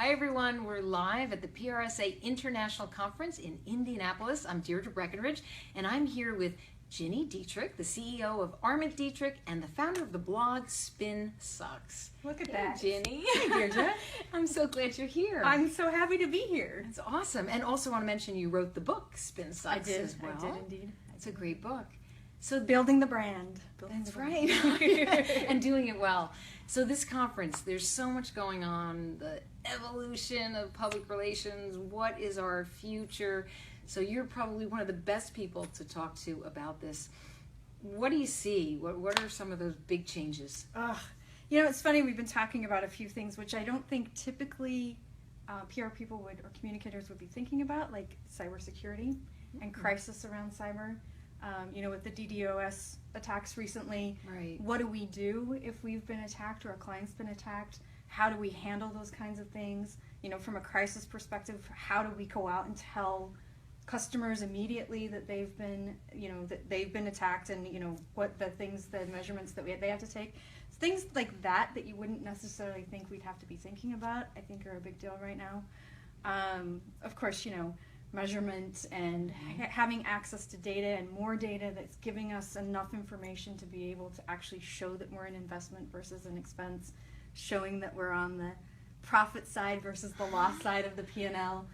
Hi everyone, we're live at the PRSA International Conference in Indianapolis. I'm Deirdre Breckenridge, and I'm here with Gini Dietrich, the CEO of Arment Dietrich and the founder of the blog Spin Sucks. Look at that. Ginny. Hey, Deirdre. I'm so glad you're here. I'm so happy to be here. It's awesome. And also want to mention you wrote the book Spin Sucks as well. I did indeed. It's a great book. So building the brand. That's right. And doing it well. So this conference, there's so much going on, the evolution of public relations, what is our future? So you're probably one of the best people to talk to about this. What do you see? What are some of those big changes? You know, it's funny, we've been talking about a few things which I don't think typically PR people would, or communicators would be thinking about, like cybersecurity and crisis around cyber. You know, with the DDoS attacks recently, right. What do we do if we've been attacked or a client's been attacked? How do we handle those kinds of things? You know, from a crisis perspective, how do we go out and tell customers immediately that they've been, that they've been attacked, and what the measurements that they have to take? Things like that you wouldn't necessarily think we'd have to be thinking about, I think are a big deal right now. Of course, measurement and having access to data and more data that's giving us enough information to be able to actually show that we're an investment versus an expense, showing that we're on the profit side versus the loss side of the P&L.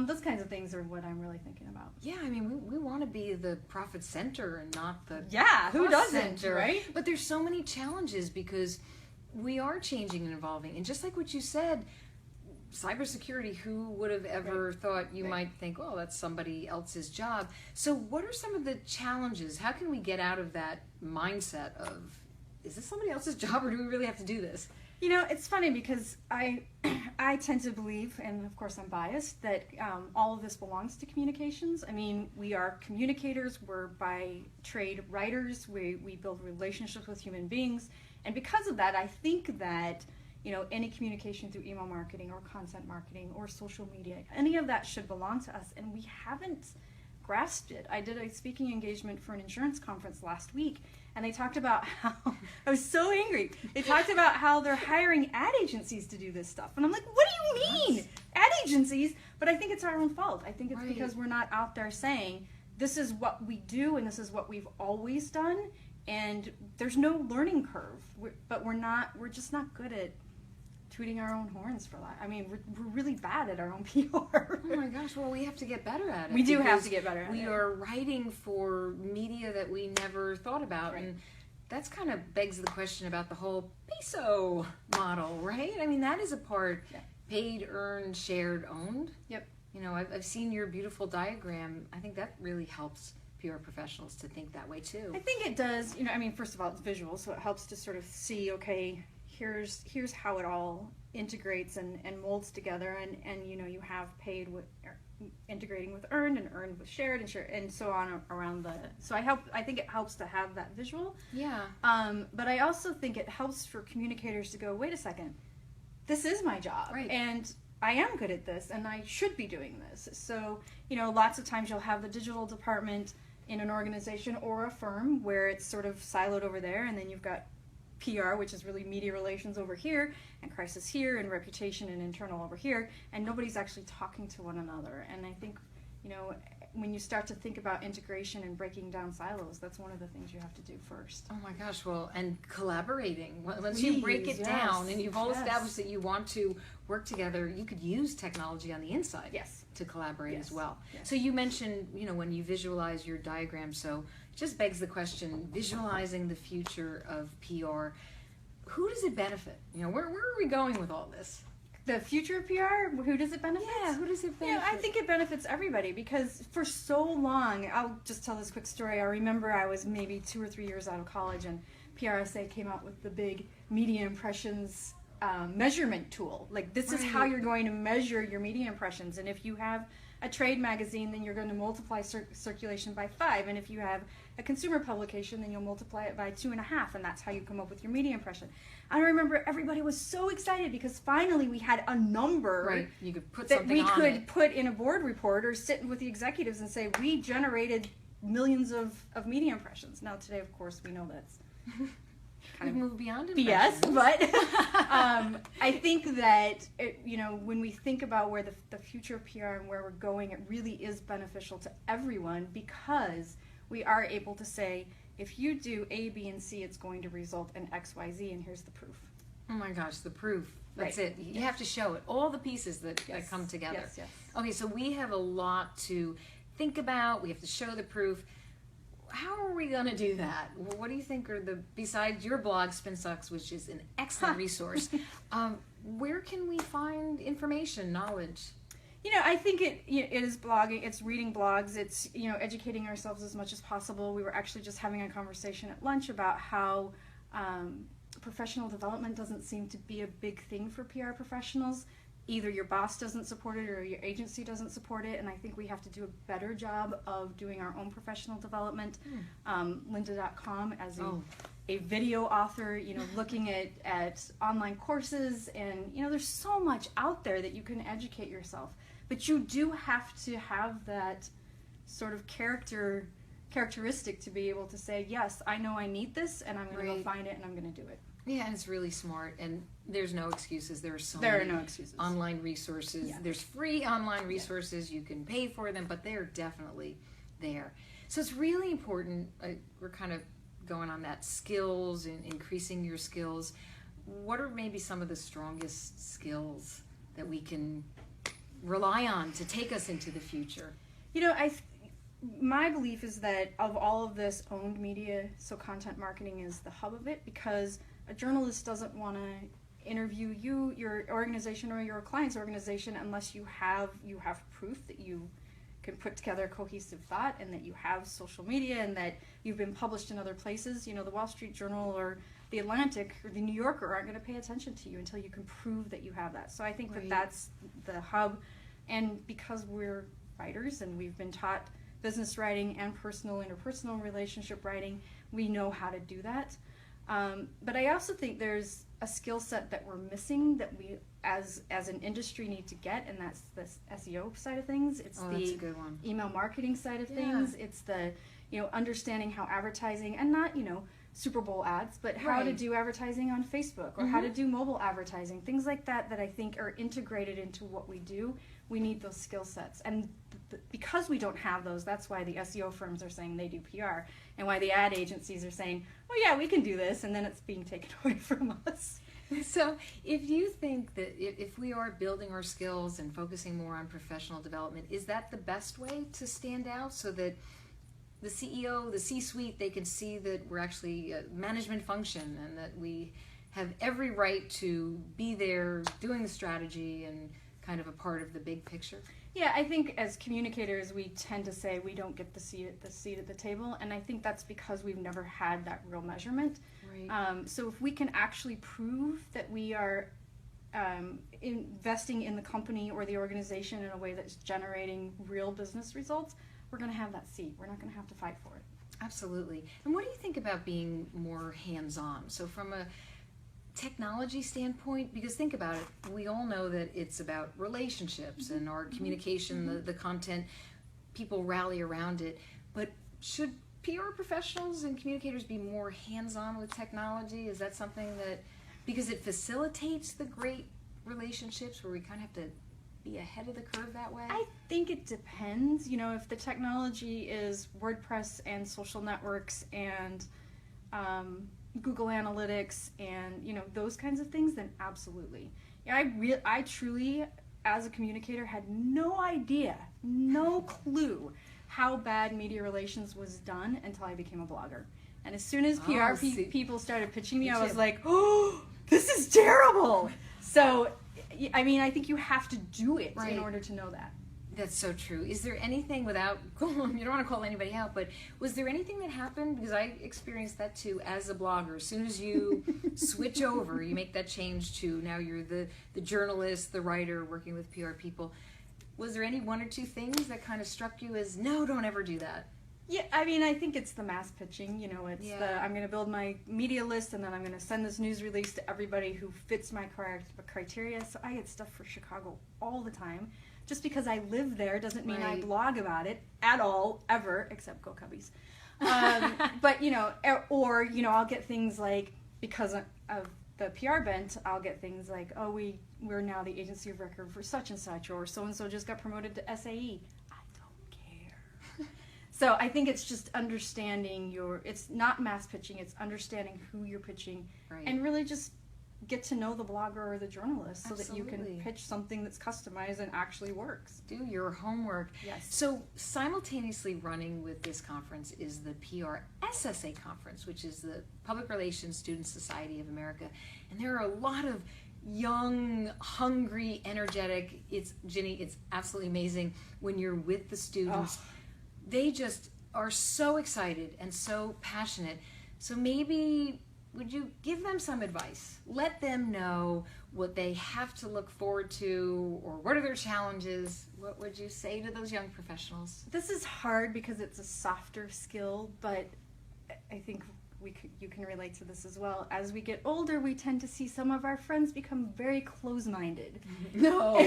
Those kinds of things are what I'm really thinking about. Yeah, I mean, we want to be the profit center and not the who doesn't, center, right? But there's so many challenges because we are changing and evolving. And just like what you said, cybersecurity, who would have ever thought you might think, oh, that's somebody else's job. So what are some of the challenges? How can we get out of that mindset of, is this somebody else's job or do we really have to do this? You know, it's funny because I tend to believe, and of course I'm biased, that all of this belongs to communications. I mean, we are communicators, we're by trade writers, we build relationships with human beings, and because of that, I think that any communication through email marketing or content marketing or social media, any of that should belong to us, and we haven't grasped it. I did a speaking engagement for an insurance conference last week, and they talked about how, I was so angry, they talked about how they're hiring ad agencies to do this stuff, and I'm like, what do you mean? Ad agencies? But I think it's our own fault. I think it's because we're not out there saying, this is what we do, and this is what we've always done, and there's no learning curve, we're just not good at tooting our own horns for that. I mean, we're really bad at our own PR. Oh my gosh, well, we have to get better at it. We do have to get better at it. We are writing for media that we never thought about, and that's kind of begs the question about the whole peso model, right? I mean, that is a part, paid, earned, shared, owned. Yep. I've seen your beautiful diagram. I think that really helps PR professionals to think that way too. I think it does. I mean, first of all, it's visual, so it helps to sort of see, okay, here's how it all integrates and molds together, and you have paid with integrating with earned, and earned with shared, and so on around the. So I think it helps to have that visual. Yeah. But I also think it helps for communicators to go, wait a second, this is my job, and I am good at this, and I should be doing this. So lots of times you'll have the digital department in an organization or a firm where it's sort of siloed over there, and then you've got PR, which is really media relations over here, and crisis here, and reputation and internal over here, and nobody's actually talking to one another. And I think, when you start to think about integration and breaking down silos, that's one of the things you have to do first. Oh my gosh, well, and collaborating. Once you break it down and you've all established that you want to work together, you could use technology on the inside to collaborate as well. Yes. So you mentioned, when you visualize your diagram, so it just begs the question, visualizing the future of PR, who does it benefit? Where are we going with all this? The future of PR, who does it benefit? Yeah, who does it benefit? I think it benefits everybody, because for so long, I'll just tell this quick story. I remember I was maybe 2 or 3 years out of college, and PRSA came out with the big media impressions measurement tool. Like, this is how you're going to measure your media impressions, and if you have a trade magazine, then you're going to multiply circulation by 5, and if you have a consumer publication, then you'll multiply it by 2.5, and that's how you come up with your media impression. I remember everybody was so excited because finally we had a number you could put that we could put in a board report or sit with the executives and say, we generated millions of media impressions. Now today, of course, we know that's We've moved beyond BS, impressions. but I think that when we think about where the future of PR and where we're going, it really is beneficial to everyone because we are able to say, if you do A, B, and C, it's going to result in X, Y, Z, and here's the proof. Oh my gosh, the proof. That's Right. it. You have to show it. All the pieces that come together. Yes, yes. Okay, so we have a lot to think about. We have to show the proof. How are we going to do that? What do you think are besides your blog, Spin Sucks, which is an excellent resource, where can we find information, knowledge? I think it is blogging, it's reading blogs, it's, educating ourselves as much as possible. We were actually just having a conversation at lunch about how professional development doesn't seem to be a big thing for PR professionals. Either your boss doesn't support it or your agency doesn't support it, and I think we have to do a better job of doing our own professional development. Lynda.com as a video author, looking at online courses, and there's so much out there that you can educate yourself. But you do have to have that sort of characteristic to be able to say, yes, I know I need this, and I'm going to go find it, and I'm going to do it. Yeah, and it's really smart, and there's no excuses. There are no excuses. Online resources. Yeah. There's free online resources. You can pay for them, but they're definitely there. So it's really important. We're kind of going on that skills and increasing your skills. What are maybe some of the strongest skills that we can rely on to take us into the future? My belief is that of all of this owned media, so content marketing is the hub of it, because a journalist doesn't want to interview you, your organization, or your client's organization unless you have proof that you can put together a cohesive thought and that you have social media and that you've been published in other places. The Wall Street Journal or the Atlantic or the New Yorker aren't going to pay attention to you until you can prove that you have that. So I think that that's the hub. And because we're writers and we've been taught business writing and interpersonal relationship writing, we know how to do that. But I also think there's a skill set that we're missing that we as an industry need to get, and that's the SEO side of things. It's the email marketing side of things. It's the understanding how advertising, and not Super Bowl ads, but how to do advertising on Facebook or how to do mobile advertising, things like that I think are integrated into what we do. We need those skill sets, and because we don't have those, that's why the SEO firms are saying they do PR, and why the ad agencies are saying, oh yeah, we can do this, and then it's being taken away from us. So if you think that if we are building our skills and focusing more on professional development, is that the best way to stand out so that the CEO, the C-suite, they can see that we're actually a management function and that we have every right to be there doing the strategy and kind of a part of the big picture? Yeah, I think as communicators, we tend to say we don't get the seat at the table, and I think that's because we've never had that real measurement. Right. So if we can actually prove that we are investing in the company or the organization in a way that's generating real business results, we're going to have that seat. We're not going to have to fight for it. Absolutely. And what do you think about being more hands-on? So from a technology standpoint, because think about it, we all know that it's about relationships and our communication, the content, people rally around it, but should PR professionals and communicators be more hands-on with technology? Is that something that, because it facilitates the great relationships where we kind of have to be ahead of the curve that way? I think it depends. If the technology is WordPress and social networks and Google Analytics and those kinds of things, then absolutely. Yeah, I truly, as a communicator, had no idea, no clue how bad media relations was done until I became a blogger. And as soon as PR people started pitching me, I was like, oh, this is terrible. So, I mean, I think you have to do it in order to know that. That's so true. Is there anything you don't want to call anybody out, but was there anything that happened? Because I experienced that too as a blogger. As soon as you switch over, you make that change to now you're the journalist, the writer, working with PR people. Was there any one or two things that kind of struck you as, no, don't ever do that? Yeah, I mean, I think it's the mass pitching. It's I'm going to build my media list, and then I'm going to send this news release to everybody who fits my criteria. So I get stuff for Chicago all the time. Just because I live there doesn't mean I blog about it at all, ever, except Go Cubbies. But, or I'll get things like, because of the PR bent, I'll get things like, oh, we're now the agency of record for such and such, or so-and-so just got promoted to SAE. I don't care. So I think it's just understanding it's not mass pitching, it's understanding who you're pitching, and really just get to know the blogger or the journalist so that you can pitch something that's customized and actually works. Do your homework. Yes. So simultaneously running with this conference is the PR SSA conference, which is the Public Relations Student Society of America. And there are a lot of young, hungry, energetic, Ginny, it's absolutely amazing when you're with the students. Oh. They just are so excited and so passionate. So maybe would you give them some advice? Let them know what they have to look forward to, or what are their challenges? What would you say to those young professionals? This is hard because it's a softer skill, but I think you can relate to this as well. As we get older, we tend to see some of our friends become very close-minded. No,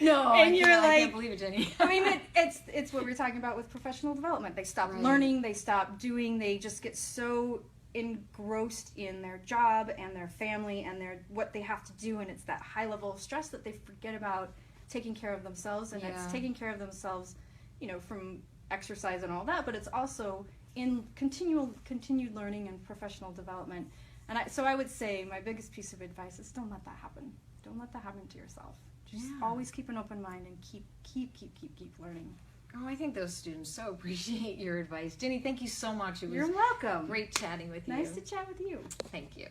no, and I can't believe it, Jenny. I mean, it's what we're talking about with professional development. They stop learning, they stop doing, they just get so engrossed in their job and their family and what they have to do, and it's that high level of stress that they forget about taking care of themselves. And it's taking care of themselves, from exercise and all that, but it's also in continued learning and professional development. And so I would say my biggest piece of advice is don't let that happen. Don't let that happen to yourself. Just always keep an open mind and keep learning. Oh, I think those students so appreciate your advice. Ginny, thank you so much. You're welcome. Great chatting with you. Nice to chat with you. Thank you.